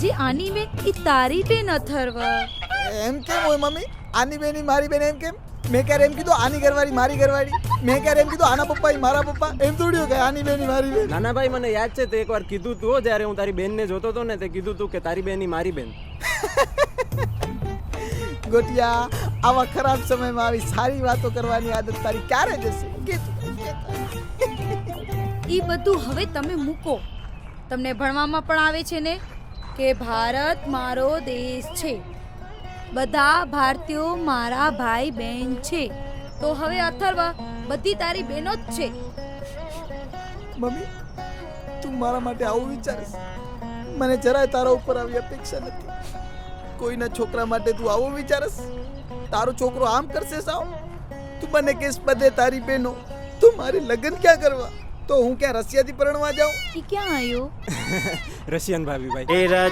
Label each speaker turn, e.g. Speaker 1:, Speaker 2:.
Speaker 1: જે આની બેન એ તારી બેન અથર્વા.
Speaker 2: એમ કેમ હોય મમ્મી? આની બેન ઈ મારી બેન એમ કેમ? મેં ક્યારે એમ કીધું આની ઘરવાળી મારી ઘરવાળી? મેં ક્યારે એમ કીધું આના પપ્પા ઈ મારા પપ્પા? એમ થોડી હોય કે આની બેન ઈ મારી બેન.
Speaker 3: નાના ભાઈ મને યાદ છે તે એકવાર કીધું તું જ્યારે હું તારી બેનને જોતો હતો ને તે કીધું તું કે તારી બેન ઈ મારી બેન.
Speaker 2: ગોટિયા, આવા ખરાબ સમયમાં આવી સારી વાતો કરવાની આદત તારી ક્યારે જશે? કે
Speaker 1: એ બધું હવે તમે મૂકો. તમને ભણવામાં પણ આવે છે ને કે ભારત મારો દેશ છે, બધા ભારતીયો મારા ભાઈ બહેન છે. તો હવે અથર્વા બધી તારી બહેનો જ છે.
Speaker 2: મમ્મી, તું મારા માટે આવું વિચારીશ? મને જરાય તારા ઉપર આવી અપેક્ષા નથી. કોઈના છોકરા માટે તું આવું વિચારસ? તારો છોકરો આમ કરશે સાવ? તું મને કેસ બધે તારી બહેનો, તું મારી લગ્ન ક્યાં કરવા? તો હું ક્યાં રશિયાથી પરણવા જાઉં?
Speaker 1: એ ક્યાં આવ્યો?
Speaker 3: રશિયન ભાભી ભાઈ.